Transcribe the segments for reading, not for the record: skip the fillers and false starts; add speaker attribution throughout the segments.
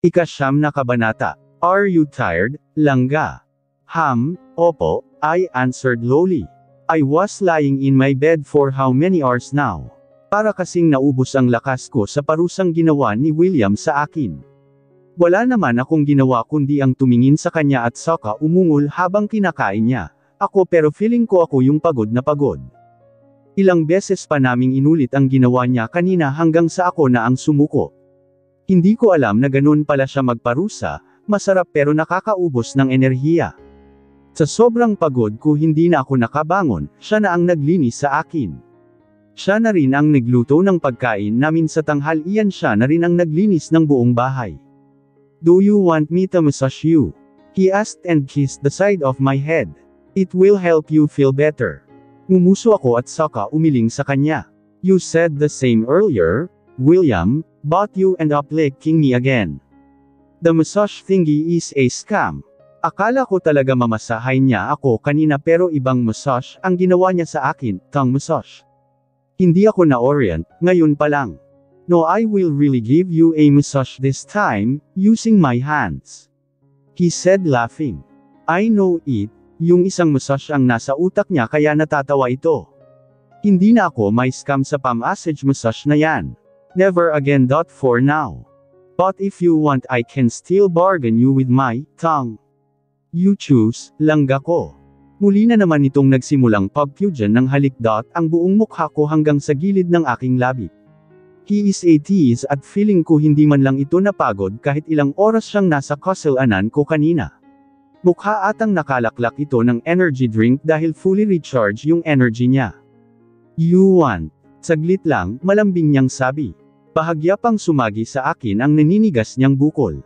Speaker 1: Ika-9 na kabanata. Are you tired, Langga? Opo, I answered lowly. I was lying in my bed for how many hours now? Para kasing naubos ang lakas ko sa parusang ginawa ni William sa akin. Wala naman akong ginawa kundi ang tumingin sa kanya at saka umungol habang kinakain niya. Ako pero feeling ko ako yung pagod na pagod. Ilang beses pa naming inulit ang ginawa niya kanina hanggang sa ako na ang sumuko. Hindi ko alam na ganun pala siya magparusa, masarap pero nakakaubos ng enerhiya. Sa sobrang pagod ko hindi na ako nakabangon, siya na ang naglinis sa akin. Siya na rin ang nagluto ng pagkain namin sa tanghalian, siya na rin ang naglinis ng buong bahay. Do you want me to massage you? He asked and kissed the side of my head. It will help you feel better. Ngumuso ako at saka umiling sa kanya. You said the same earlier, William, but you end up licking me again. The massage thingy is a scam. Akala ko talaga mamasahay niya ako kanina pero ibang massage ang ginawa niya sa akin, tongue massage. Hindi ako na-orient, ngayon pa lang. No, I will really give you a massage this time, using my hands. He said laughing. I know it, yung isang massage ang nasa utak niya kaya natatawa ito. Hindi na ako may scam sa pamassage massage na yan. Never again. For now. But if you want I can still bargain you with my tongue. You choose, Langga ko. Muli na naman itong nagsimulang pagpudyan ng halik. Ang buong mukha ko hanggang sa gilid ng aking labi. He is a tease at feeling ko hindi man lang ito napagod kahit ilang oras siyang nasa kusalanan ko kanina. Mukha atang nakalaklak ito ng energy drink dahil fully recharge yung energy niya. You want? Saglit lang, malambing niyang sabi. Bahagya pang sumagi sa akin ang naninigas niyang bukol.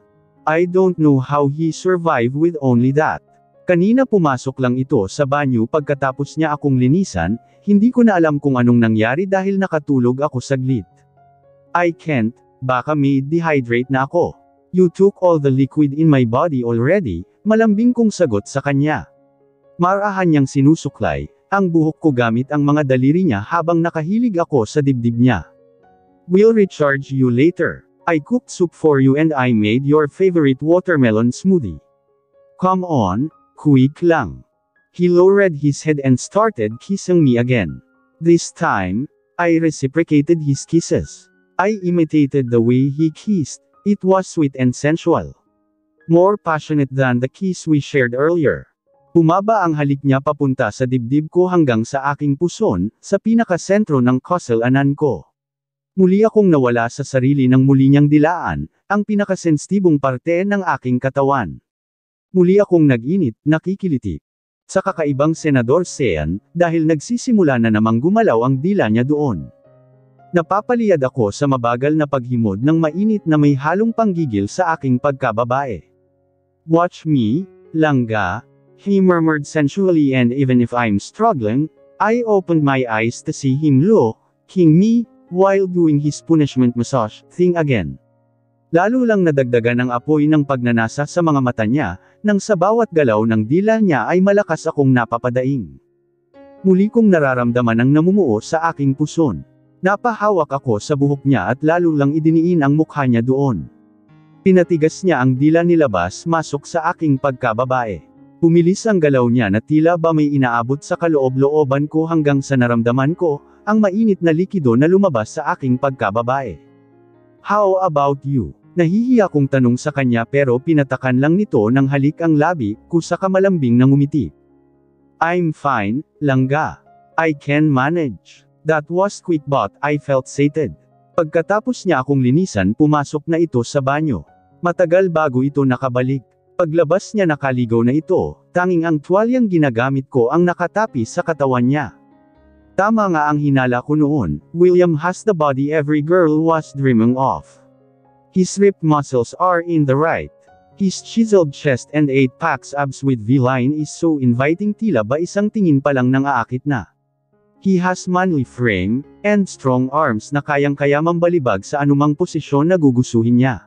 Speaker 1: I don't know how he survived with only that. Kanina pumasok lang ito sa banyo pagkatapos niya akong linisan, hindi ko na alam kung anong nangyari dahil nakatulog ako saglit. I can't, baka may dehydrate na ako. You took all the liquid in my body already, malambing kong sagot sa kanya. Marahan niyang sinusuklay, ang buhok ko gamit ang mga daliri niya habang nakahilig ako sa dibdib niya. We'll recharge you later. I cooked soup for you and I made your favorite watermelon smoothie. Come on, quick lang. He lowered his head and started kissing me again. This time, I reciprocated his kisses. I imitated the way he kissed. It was sweet and sensual. More passionate than the kiss we shared earlier. Bumaba ang halik niya papunta sa dibdib ko hanggang sa aking puson, sa pinakasentro ng kusalanan ko. Muli akong nawala sa sarili nang muli niyang dilaan, ang pinakasensitibong parte ng aking katawan. Muli akong nag-init, nakikiliti. Sa kakaibang Senador Sean, dahil nagsisimula na namang gumalaw ang dila niya doon. Napapaliyad ako sa mabagal na paghimod ng mainit na may halong panggigil sa aking pagkababae. Watch me, Langga, he murmured sensually, and even if I'm struggling, I opened my eyes to see him looking me, while doing his punishment massage thing again. Lalo lang nadagdagan ang apoy ng pagnanasa sa mga mata niya, nang sa bawat galaw ng dila niya ay malakas akong napapadaing. Muli kong nararamdaman ang namumuo sa aking puson. Napahawak ako sa buhok niya at lalo lang idiniin ang mukha niya doon. Pinatigas niya ang dila nilabas masok sa aking pagkababae. Bumilis ang galaw niya na tila ba may inaabot sa kaloob-looban ko hanggang sa naramdaman ko, ang mainit na likido na lumabas sa aking pagkababae. How about you? Nahihiya kong tanong sa kanya pero pinatakan lang nito ng halik ang labi ko sa kamalambing na ngumiti. I'm fine, Langga. I can manage. That was quick but I felt sated. Pagkatapos niya akong linisan pumasok na ito sa banyo. Matagal bago ito nakabalik. Paglabas niya nakaligaw na ito, tanging ang tuwalyang ginagamit ko ang nakatapi sa katawan niya. Tama nga ang hinala ko noon, William has the body every girl was dreaming of. His ripped muscles are in the right. His chiseled chest and 8-packs abs with V-line is so inviting, tila ba isang tingin pa lang nang aakit na. He has manly frame, and strong arms na kayang-kaya mambalibag sa anumang posisyon na gugustuhin niya.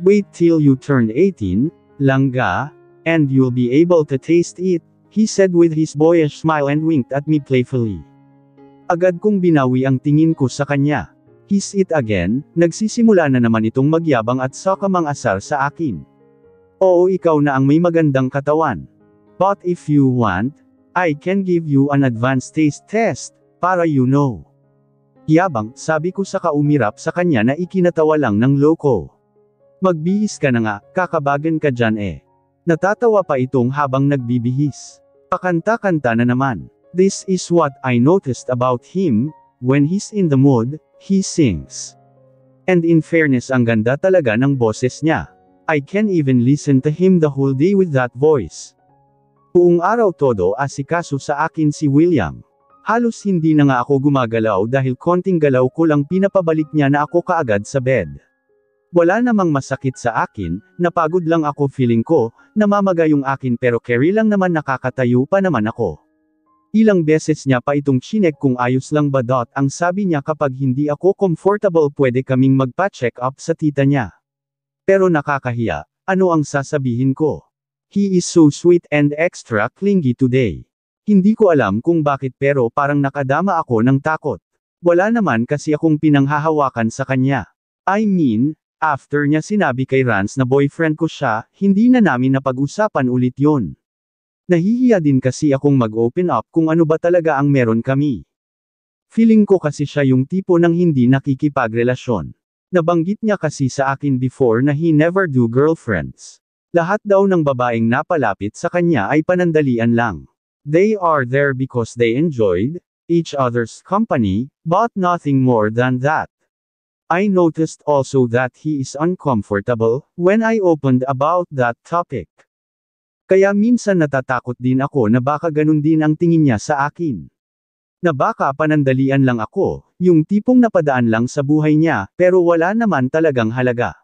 Speaker 1: Wait till you turn 18, Langga, and you'll be able to taste it, he said with his boyish smile and winked at me playfully. Agad kong binawi ang tingin ko sa kanya. He's it again, nagsisimula na naman itong magyabang at saka mang-asar sa akin. Oo, ikaw na ang may magandang katawan. But if you want, I can give you an advanced taste test, para you know. Yabang, sabi ko saka umirap sa kanya na ikinatawa lang ng loko. Magbihis ka na nga, kakabagan ka dyan eh. Natatawa pa itong habang nagbibihis. Pakanta-kanta na naman. This is what I noticed about him, when he's in the mood, he sings. And in fairness ang ganda talaga ng boses niya. I can even listen to him the whole day with that voice. Buong araw todo asikaso sa akin si William. Halos hindi na nga ako gumagalaw dahil konting galaw ko lang pinapabalik niya na ako kaagad sa bed. Wala namang masakit sa akin, napagod lang ako feeling ko, namamaga yung akin pero carry lang naman nakakatayo pa naman ako. Ilang beses niya pa itong chinek kung ayos lang ba ang sabi niya kapag hindi ako comfortable pwede kaming magpa-check up sa tita niya. Pero nakakahiya, ano ang sasabihin ko? He is so sweet and extra clingy today. Hindi ko alam kung bakit pero parang nakadama ako ng takot. Wala naman kasi akong pinanghahawakan sa kanya. I mean, after niya sinabi kay Rance na boyfriend ko siya, hindi na namin napag-usapan ulit yon. Nahihiya din kasi akong mag-open up kung ano ba talaga ang meron kami. Feeling ko kasi siya yung tipo ng hindi nakikipagrelasyon. Nabanggit niya kasi sa akin before na he never do girlfriends. Lahat daw ng babaeng napalapit sa kanya ay panandalian lang. They are there because they enjoyed each other's company, but nothing more than that. I noticed also that he is uncomfortable when I opened about that topic. Kaya minsan natatakot din ako na baka ganun din ang tingin niya sa akin. Na baka panandalian lang ako, yung tipong napadaan lang sa buhay niya, pero wala naman talagang halaga.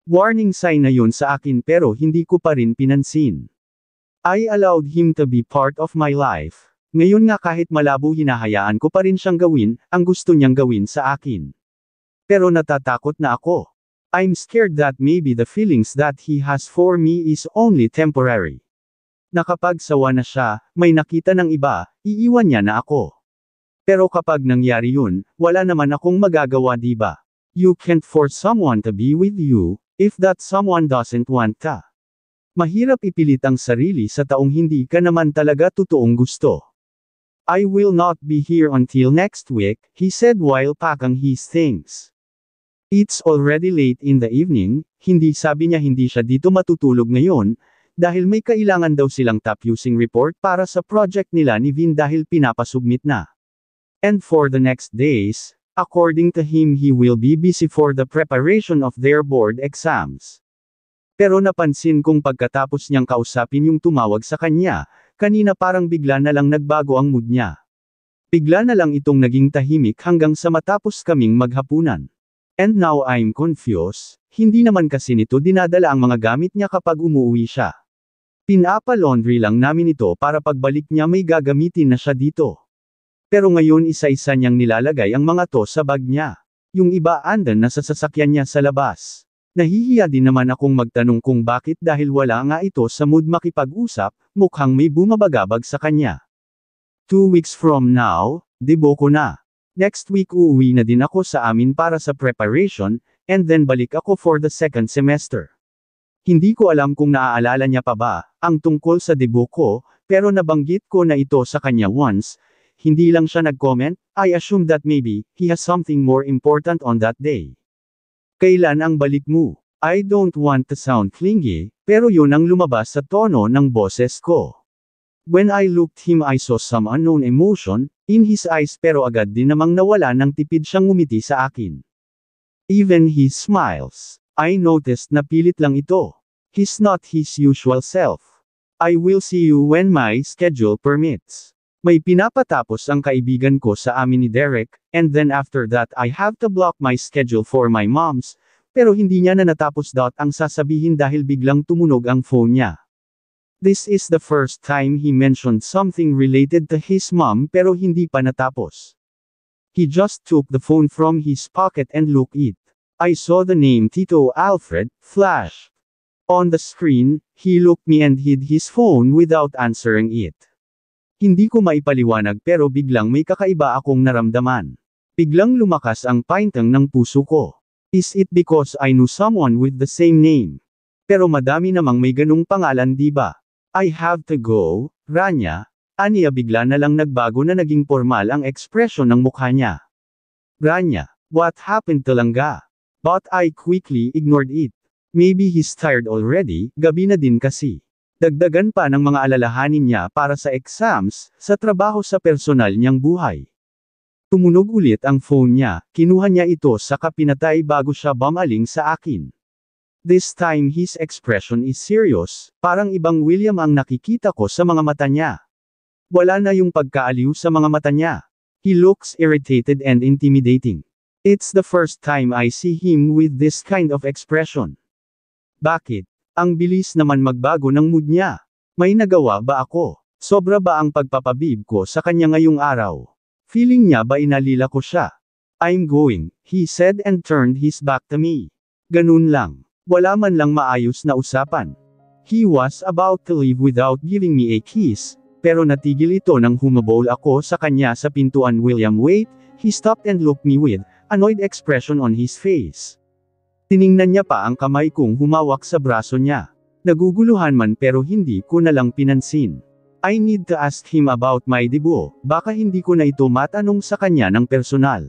Speaker 1: Warning sign na yun sa akin pero hindi ko pa rin pinansin. I allowed him to be part of my life. Ngayon nga kahit malabo hinahayaan ko pa rin siyang gawin, ang gusto niyang gawin sa akin. Pero natatakot na ako. I'm scared that maybe the feelings that he has for me is only temporary. Nakapagsawa na siya, may nakita ng iba, iiwan niya na ako. Pero kapag nangyari yun, wala naman akong magagawa diba? You can't force someone to be with you, if that someone doesn't want to. Mahirap ipilit ang sarili sa taong hindi ka naman talaga totoong gusto. I will not be here until next week, he said while packing his things. It's already late in the evening, hindi sabi niya hindi siya dito matutulog ngayon, dahil may kailangan daw silang top using report para sa project nila ni Vin dahil pinapasubmit na. And for the next days, according to him he will be busy for the preparation of their board exams. Pero napansin kong pagkatapos niyang kausapin yung tumawag sa kanya, kanina parang bigla na lang nagbago ang mood niya. Bigla na lang itong naging tahimik hanggang sa matapos kaming maghapunan. And now I'm confused, hindi naman kasi nito dinadala ang mga gamit niya kapag umuwi siya. Pinapa-laundry lang namin ito para pagbalik niya may gagamitin na siya dito. Pero ngayon isa-isa niyang nilalagay ang mga to sa bag niya. Yung iba andan na sa sasakyan niya sa labas. Nahihiya din naman akong magtanong kung bakit dahil wala nga ito sa mood makipag-usap, mukhang may bumabagabag sa kanya. 2 weeks from now, debo ko na. Next week uuwi na din ako sa amin para sa preparation, and then balik ako for the second semester. Hindi ko alam kung naaalala niya pa ba, ang tungkol sa debut ko, pero nabanggit ko na ito sa kanya once, hindi lang siya nag-comment, I assume that maybe, he has something more important on that day. Kailan ang balik mo? I don't want to sound clingy, pero yun ang lumabas sa tono ng boses ko. When I looked him I saw some unknown emotion, in his eyes pero agad din namang nawala ng tipid siyang ngumiti sa akin. Even his smiles, I noticed na pilit lang ito. He's not his usual self. I will see you when my schedule permits. May pinapatapos ang kaibigan ko sa amin ni Derek, and then after that I have to block my schedule for my mom's, pero hindi niya na natapos ang sasabihin dahil biglang tumunog ang phone niya. This is the first time he mentioned something related to his mom pero hindi pa natapos. He just took the phone from his pocket and looked it. I saw the name Tito Alfred flash. On the screen, he looked me and hid his phone without answering it. Hindi ko maipaliwanag pero biglang may kakaiba akong naramdaman. Biglang lumakas ang paintang ng puso ko. Is it because I knew someone with the same name? Pero madami namang may ganung pangalan di ba? I have to go, Rania. Aniya bigla na lang nagbago na naging formal ang ekspresyon ng mukha niya. Rania, what happened to Langga? But I quickly ignored it. Maybe he's tired already, gabi na din kasi. Dagdagan pa ng mga alalahanin niya para sa exams, sa trabaho sa personal niyang buhay. Tumunog ulit ang phone niya, kinuha niya ito saka pinatay bago siya bumaling sa akin. This time his expression is serious, parang ibang William ang nakikita ko sa mga mata niya. Wala na yung pagkaaliw sa mga mata niya. He looks irritated and intimidating. It's the first time I see him with this kind of expression. Bakit? Ang bilis naman magbago ng mood niya. May nagawa ba ako? Sobra ba ang pagpapabib ko sa kanya ngayong araw? Feeling niya ba inalila ko siya? I'm going, he said and turned his back to me. Ganun lang. Wala man lang maayos na usapan. He was about to leave without giving me a kiss, pero natigil ito nang humabol ako sa kanya sa pintuan. William, wait, he stopped and looked me with annoyed expression on his face. Tiningnan niya pa ang kamay kong humawak sa braso niya. Naguguluhan man pero hindi ko na lang pinansin. I need to ask him about my debut, baka hindi ko na ito matanong sa kanya ng personal.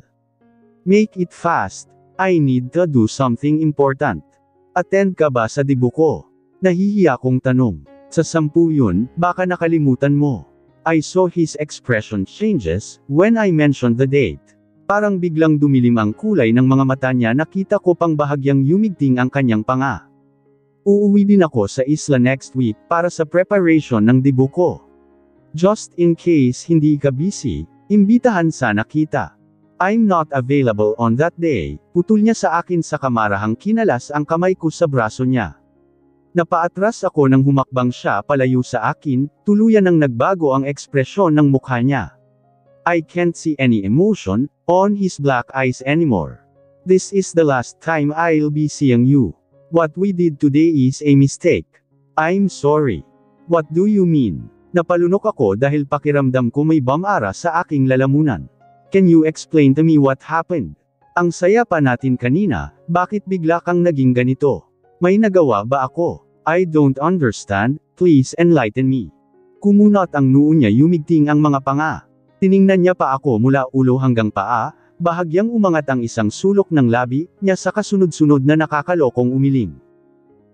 Speaker 1: Make it fast. I need to do something important. Attend ka ba sa debut ko? Nahihiya kong tanong. Sa 10 yun, baka nakalimutan mo. I saw his expression changes when I mentioned the date. Parang biglang dumilim ang kulay ng mga mata niya, nakita ko pang bahagyang yumigting ang kanyang panga. Uuwi din ako sa isla next week para sa preparation ng debut ko. Just in case hindi ka busy, imbitahan sana kita. I'm not available on that day, putol niya sa akin sa kamarahang kinalas ang kamay ko sa braso niya. Napaatras ako nang humakbang siya palayo sa akin, tuluyan nang nagbago ang ekspresyon ng mukha niya. I can't see any emotion on his black eyes anymore. This is the last time I'll be seeing you. What we did today is a mistake. I'm sorry. What do you mean? Napalunok ako dahil pakiramdam ko may bamara sa aking lalamunan. Can you explain to me what happened? Ang saya pa natin kanina, bakit bigla kang naging ganito? May nagawa ba ako? I don't understand, please enlighten me. Kumunot ang noo niya, yumigting ang mga panga. Tiningnan niya pa ako mula ulo hanggang paa, bahagyang umangat ang isang sulok ng labi niya sa kasunod-sunod na nakakalokong umiling.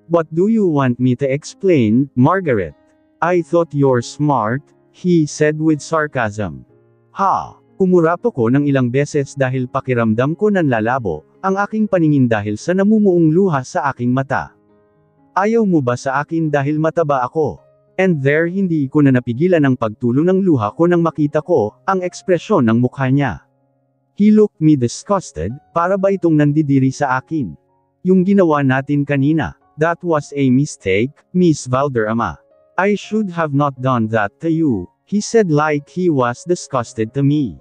Speaker 1: What do you want me to explain, Margaret? I thought you're smart, he said with sarcasm. Ha! Umurap ako ng ilang beses dahil pakiramdam ko nanlalabo ang aking paningin dahil sa namumuong luha sa aking mata. Ayaw mo ba sa akin dahil mataba ako? And there hindi ko na napigilan ang pagtulo ng luha ko nang makita ko ang ekspresyon ng mukha niya. He looked me disgusted, para ba itong nandidiri sa akin? Yung ginawa natin kanina, that was a mistake, Miss Valderrama. I should have not done that to you, he said like he was disgusted to me.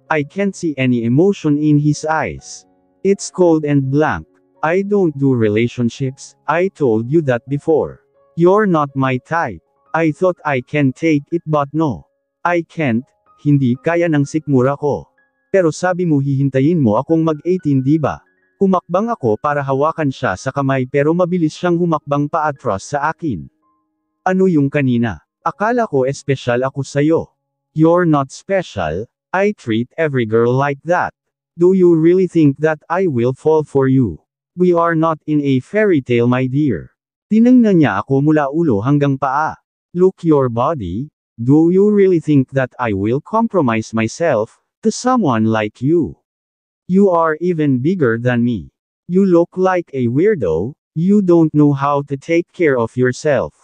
Speaker 1: I can't see any emotion in his eyes. It's cold and blank. I don't do relationships, I told you that before. You're not my type. I thought I can take it but no. I can't, hindi kaya ng sikmura ko. Pero sabi mo hihintayin mo akong mag-18 di ba? Humakbang ako para hawakan siya sa kamay pero mabilis siyang humakbang paatras sa akin. Ano yung kanina? Akala ko espesyal ako sa'yo. You're not special, I treat every girl like that. Do you really think that I will fall for you? We are not in a fairy tale my dear. Tiningnan niya ako mula ulo hanggang paa. Look your body, do you really think that I will compromise myself to someone like you? You are even bigger than me. You look like a weirdo, you don't know how to take care of yourself.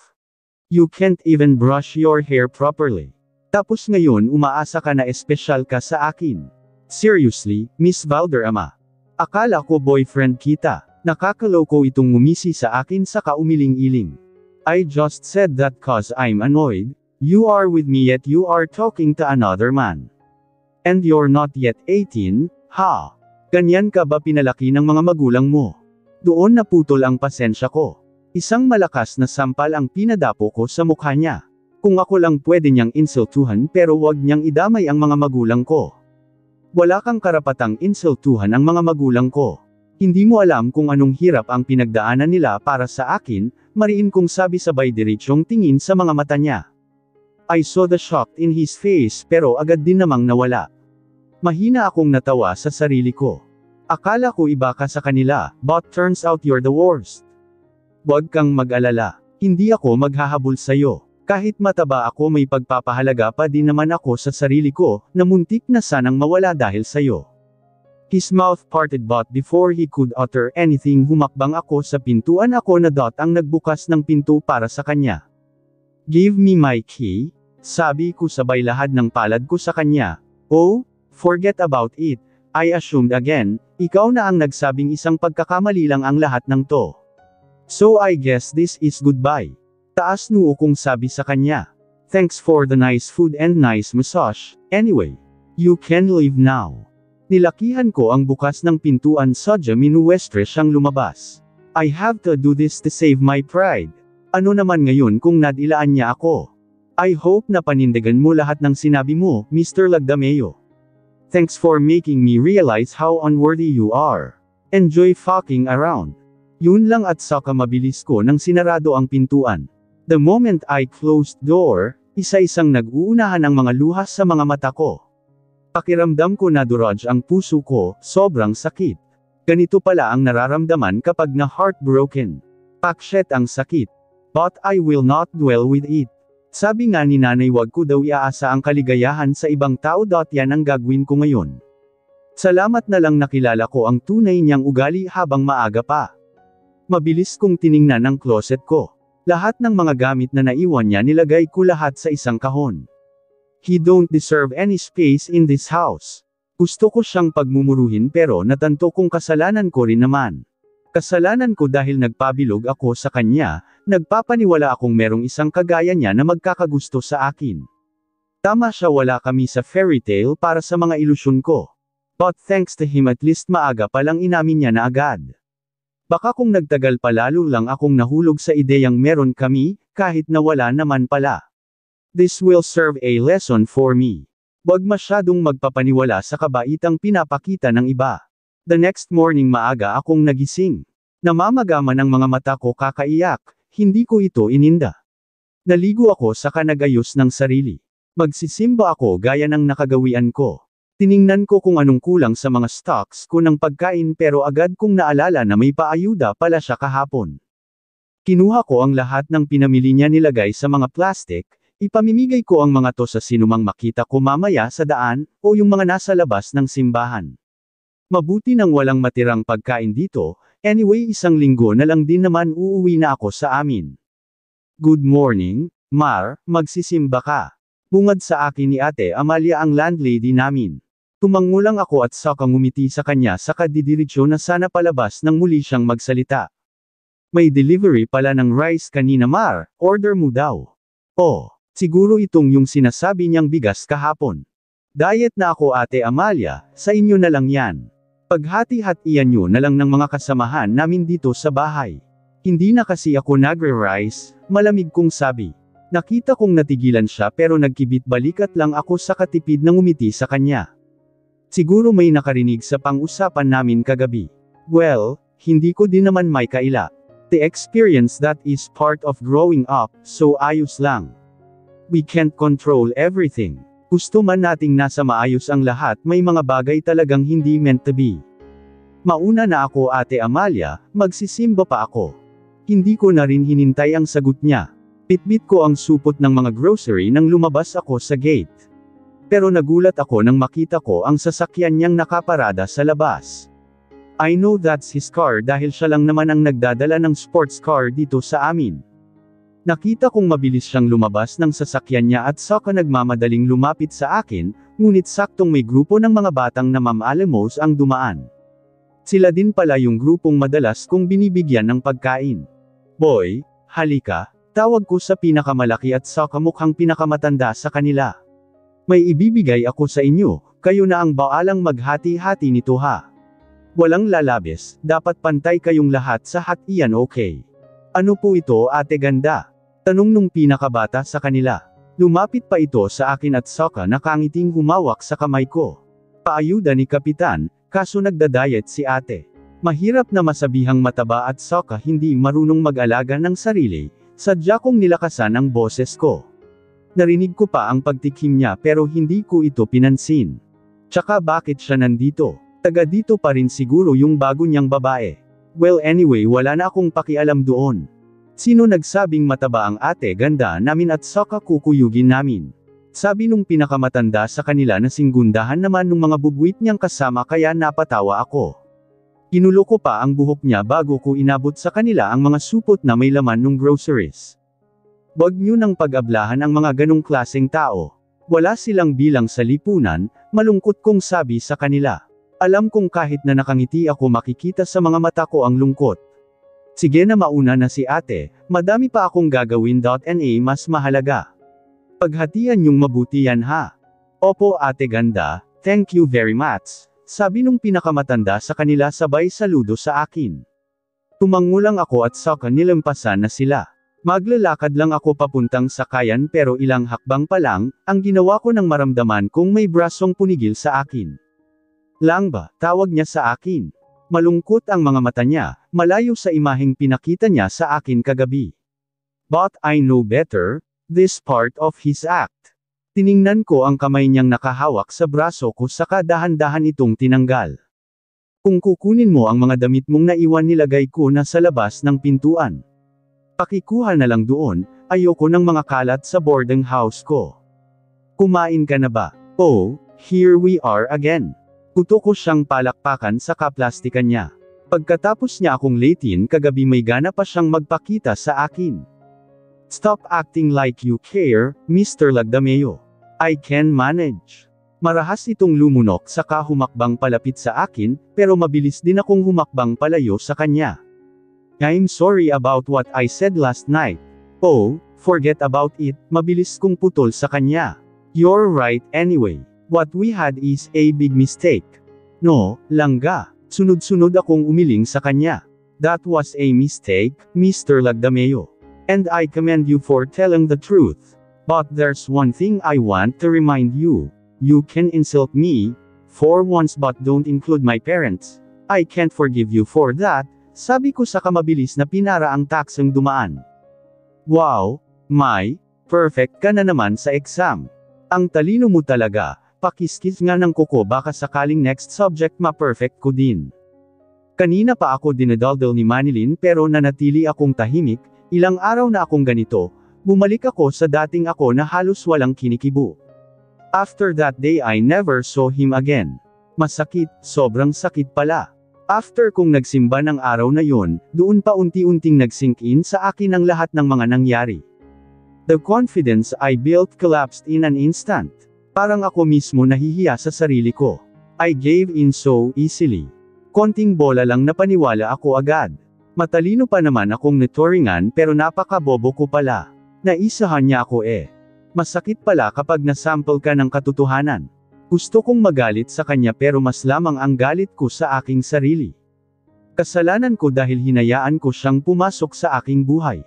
Speaker 1: You can't even brush your hair properly. Tapos ngayon umaasa ka na espesyal ka sa akin. Seriously, Miss Valderrama. Akala ko boyfriend kita. Nakakaloko itong ngumisi sa akin saka umiling-iling. I just said that cause I'm annoyed. You are with me yet you are talking to another man. And you're not yet 18, ha? Ganyan ka ba pinalaki ng mga magulang mo? Doon naputol ang pasensya ko. Isang malakas na sampal ang pinadapo ko sa mukha niya. Kung ako lang pwede niyang insultuhan pero wag niyang idamay ang mga magulang ko. Wala kang karapatang insultuhan ang mga magulang ko. Hindi mo alam kung anong hirap ang pinagdaanan nila para sa akin, mariin kong sabi sabay diretsyong tingin sa mga mata niya. I saw the shock in his face pero agad din namang nawala. Mahina akong natawa sa sarili ko. Akala ko iba ka sa kanila, but turns out you're the worst. Huwag kang mag-alala. Hindi ako maghahabol sa'yo. Kahit mataba ako may pagpapahalaga pa din naman ako sa sarili ko, na muntik na sanang mawala dahil sa'yo. His mouth parted but before he could utter anything humakbang ako sa pintuan ako na ang nagbukas ng pinto para sa kanya. Give me my key, sabi ko sabay lahad ng palad ko sa kanya. Oh, forget about it, I assumed again, ikaw na ang nagsabing isang pagkakamali lang ang lahat ng to. So I guess this is goodbye. Taas noo kong sabi sa kanya. Thanks for the nice food and nice massage, anyway. You can leave now. Nilakihan ko ang bukas ng pintuan sadya minuwestre siyang lumabas. I have to do this to save my pride. Ano naman ngayon kung nadilaan niya ako? I hope na panindigan mo lahat ng sinabi mo, Mr. Lagdameo. Thanks for making me realize how unworthy you are. Enjoy fucking around. Yun lang at saka mabilis ko nang sinarado ang pintuan. The moment I closed door, isa-isang nag-uunahan ang mga luhas sa mga mata ko. Pakiramdam ko na duraj ang puso ko, sobrang sakit. Ganito pala ang nararamdaman kapag na heartbroken. Paksyet ang sakit. But I will not dwell with it. Sabi nga ni nanay wag ko daw iaasa ang kaligayahan sa ibang tao. Yan ang gagawin ko ngayon. Salamat na lang nakilala ko ang tunay niyang ugali habang maaga pa. Mabilis kong tiningnan ang closet ko. Lahat ng mga gamit na naiwan niya nilagay ko lahat sa isang kahon. He don't deserve any space in this house. Gusto ko siyang pagmumuruhin pero natanto kong kasalanan ko rin naman. Kasalanan ko dahil nagpabilog ako sa kanya, nagpapaniwala akong merong isang kagaya niya na magkakagusto sa akin. Tama siya, wala kami sa fairy tale para sa mga ilusyon ko. But thanks to him at least maaga palang inamin niya na agad. Baka kung nagtagal pa lalo lang akong nahulog sa ideyang meron kami, kahit na wala naman pala. This will serve a lesson for me. Huwag masyadong magpapaniwala sa kabaitang pinapakita ng iba. The next morning maaga akong nagising. Namamagaman ang mga mata ko kakaiyak, hindi ko ito ininda. Naligo ako saka nagayos ng sarili. Magsisimba ako gaya ng nakagawian ko. Tiningnan ko kung anong kulang sa mga stocks ko ng pagkain pero agad kong naalala na may paayuda pala siya kahapon. Kinuha ko ang lahat ng pinamili niya nilagay sa mga plastic, ipamimigay ko ang mga to sa sinumang makita ko mamaya sa daan, o yung mga nasa labas ng simbahan. Mabuti nang walang matirang pagkain dito, anyway isang linggo na lang din naman uuwi na ako sa amin. Good morning, Mar, magsisimba ka. Bungad sa akin ni Ate Amalia ang landlady namin. Tumango lang ako at saka ngumiti sa kanya saka didiretsyo na sana palabas nang muli siyang magsalita. May delivery pala ng rice kanina Mar, order mo daw. Oh, siguro itong yung sinasabi niyang bigas kahapon. Diet na ako Ate Amalia, sa inyo na lang yan. Paghati-hatian nyo na lang ng mga kasamahan namin dito sa bahay. Hindi na kasi ako nagre-rice, malamig kong sabi. Nakita kong natigilan siya pero nagkibit balikat lang ako sa katipid na ngumiti sa kanya. Siguro may nakarinig sa pang-usapan namin kagabi. Well, hindi ko din naman may kaila. The experience that is part of growing up, so ayos lang. We can't control everything. Gusto man nating nasa maayos ang lahat, may mga bagay talagang hindi meant to be. Mauna na ako Ate Amalia, magsisimba pa ako. Hindi ko na rin hinintay ang sagot niya. Bitbit ko ang supot ng mga grocery nang lumabas ako sa gate. Pero nagulat ako nang makita ko ang sasakyan niyang nakaparada sa labas. I know that's his car dahil siya lang naman ang nagdadala ng sports car dito sa amin. Nakita kong mabilis siyang lumabas ng sasakyan niya at saka nagmamadaling lumapit sa akin, ngunit saktong may grupo ng mga batang na mamaalemos ang dumaan. Sila din pala yung grupong madalas kong binibigyan ng pagkain. Boy, halika, tawag ko sa pinakamalaki at saka mukhang pinakamatanda sa kanila. May ibibigay ako sa inyo, kayo na ang baalang maghati-hati nito ha. Walang lalabes, dapat pantay kayong lahat sa hatian okay. Ano po ito Ate Ganda? Tanong nung pinakabata sa kanila. Lumapit pa ito sa akin at saka nakangiting humawak sa kamay ko. Paayuda ni Kapitan, kaso nagda-diet si ate. Mahirap na masabihang mataba at Sokka hindi marunong mag-alaga ng sarili, sadya kong nilakasan ang boses ko. Narinig ko pa ang pagtikim niya pero hindi ko ito pinansin. Tsaka bakit siya nandito? Taga dito pa rin siguro yung bago niyang babae. Well anyway wala na akong pakialam doon. Sino nagsabing mataba ang ate ganda namin at Sokka kukuyugin namin? Sabi nung pinakamatanda sa kanila na singgundahan naman nung mga bubwit niyang kasama kaya napatawa ako. Kinulo ko pa ang buhok niya bago ko inabot sa kanila ang mga supot na may laman ng groceries. Wag niyo nang pag-ablahan ang mga ganong klaseng tao. Wala silang bilang sa lipunan, malungkot kong sabi sa kanila. Alam kong kahit na nakangiti ako makikita sa mga mata ko ang lungkot. Sige na mauna na si ate, madami pa akong gagawin. Mas mahalaga. Paghatian yung mabuti yan ha. Opo ate ganda, thank you very much. Sabi nung pinakamatanda sa kanila sabay saludo sa akin. Tumangulang ako at Sokka nilampasan na sila. Maglalakad lang ako papuntang sakayan pero ilang hakbang pa lang, ang ginawa ko nang maramdaman kong may brasong punigil sa akin. Langba, tawag niya sa akin. Malungkot ang mga mata niya, malayo sa imaheng pinakita niya sa akin kagabi. But I know better, this part of his act. Tiningnan ko ang kamay niyang nakahawak sa braso ko saka dahan-dahan itong tinanggal. Kung kukunin mo ang mga damit mong naiwan nilagay ko na sa labas ng pintuan. Pakikuha na lang doon, ayoko ng mga kalat sa boarding house ko. Kumain ka na ba? Oh, here we are again. Kuto ko siyang palakpakan sa kaplastikan niya. Pagkatapos niya akong latin kagabi may gana pa siyang magpakita sa akin. Stop acting like you care, Mr. Lagdameo. I can manage. Marahas itong lumunok saka humakbang palapit sa akin, pero mabilis din akong humakbang palayo sa kanya. I'm sorry about what I said last night. Oh, forget about it, mabilis kong putol sa kanya. You're right anyway. What we had is a big mistake. No, langga. Sunod-sunod akong umiling sa kanya. That was a mistake, Mr. Lagdameo. And I commend you for telling the truth. But there's one thing I want to remind you. You can insult me, for once but don't include my parents. I can't forgive you for that, sabi ko sa kamabilis na pinara ang taksang dumaan. Wow, Mai, perfect ka na naman sa exam. Ang talino mo talaga, pakiskis nga ng kuko baka sakaling next subject ma-perfect ko din. Kanina pa ako dinadaldal ni Manilyn pero nanatili akong tahimik. Ilang araw na akong ganito, bumalik ako sa dating ako na halos walang kinikibo. After that day I never saw him again. Masakit, sobrang sakit pala. After kong nagsimba ng araw na yon, doon pa unti-unting nag-sink in sa akin ang lahat ng mga nangyari. The confidence I built collapsed in an instant. Parang ako mismo nahihiya sa sarili ko. I gave in so easily. Konting bola lang napaniwala ako agad. Matalino pa naman akong naturingan pero napakabobo ko pala. Naisahan niya ako eh. Masakit pala kapag nasample ka ng katotohanan. Gusto kong magalit sa kanya pero mas lamang ang galit ko sa aking sarili. Kasalanan ko dahil hinayaan ko siyang pumasok sa aking buhay.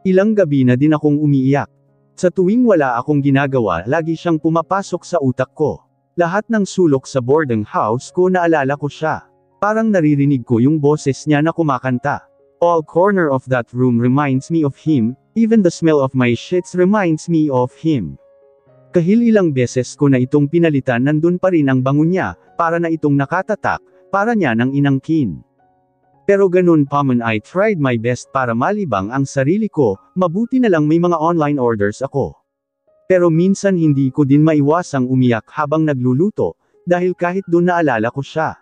Speaker 1: Ilang gabi na din akong umiiyak. Sa tuwing wala akong ginagawa lagi siyang pumapasok sa utak ko. Lahat ng sulok sa boarding house ko naalala ko siya. Parang naririnig ko yung boses niya na kumakanta. All corner of that room reminds me of him, even the smell of my sheets reminds me of him. Kahil ilang beses ko na itong pinalitan nandun pa rin ang bango niya, para na itong nakatatak, para niya nang inangkin. Pero ganun pa man I tried my best para malibang ang sarili ko, mabuti na lang may mga online orders ako. Pero minsan hindi ko din maiwasang umiyak habang nagluluto, dahil kahit doon naalala ko siya.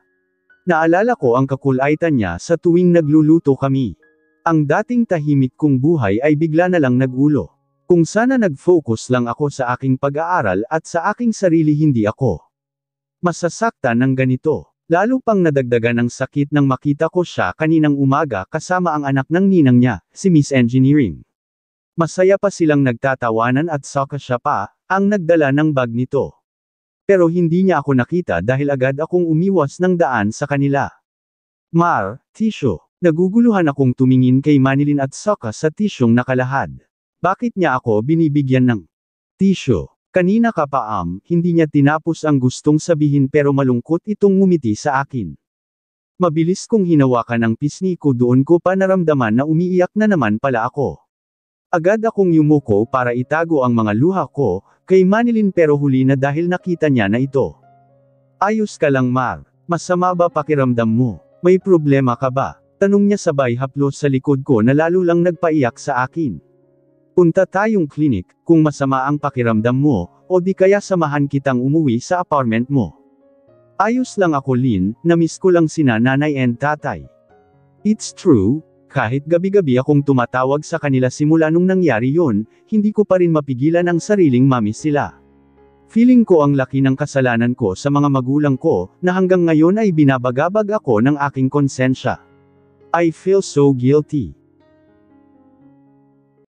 Speaker 1: Naalala ko ang kakulaitan niya sa tuwing nagluluto kami. Ang dating tahimik kong buhay ay bigla na lang nagulo. Kung sana nag-focus lang ako sa aking pag-aaral at sa aking sarili hindi ako masasaktan ng ganito. Lalo pang nadagdagan ng sakit nang makita ko siya kaninang umaga kasama ang anak ng ninang niya, si Miss Engineering. Masaya pa silang nagtatawanan at Sokka siya pa, ang nagdala ng bag nito. Pero hindi niya ako nakita dahil agad akong umiwas ng daan sa kanila. Mar, tissue. Naguguluhan akong tumingin kay Manilyn at Sokka sa tisyong nakalahad. Bakit niya ako binibigyan ng tissue? Kanina ka pa hindi niya tinapos ang gustong sabihin pero malungkot itong ngumiti sa akin. Mabilis kong hinawakan ang pisngi ko, doon ko pa naramdaman na umiiyak na naman pala ako. Agad akong yumuko para itago ang mga luha ko, kay Manilyn, pero huli na dahil nakita niya na ito. Ayos ka lang, Mar? Masama ba pakiramdam mo? May problema ka ba? Tanong niya sabay haplos sa likod ko na lalo lang nagpaiyak sa akin. Punta tayong klinik, kung masama ang pakiramdam mo, o di kaya samahan kitang umuwi sa apartment mo. Ayos lang ako, Lynn, namiss ko lang sina nanay and tatay. It's true, kahit gabi-gabi akong tumatawag sa kanila simula nung nangyari yon, hindi ko pa rin mapigilan ang sariling mamiss sila. Feeling ko ang laki ng kasalanan ko sa mga magulang ko, na hanggang ngayon ay binabagabag ako ng aking konsensya. I feel so guilty.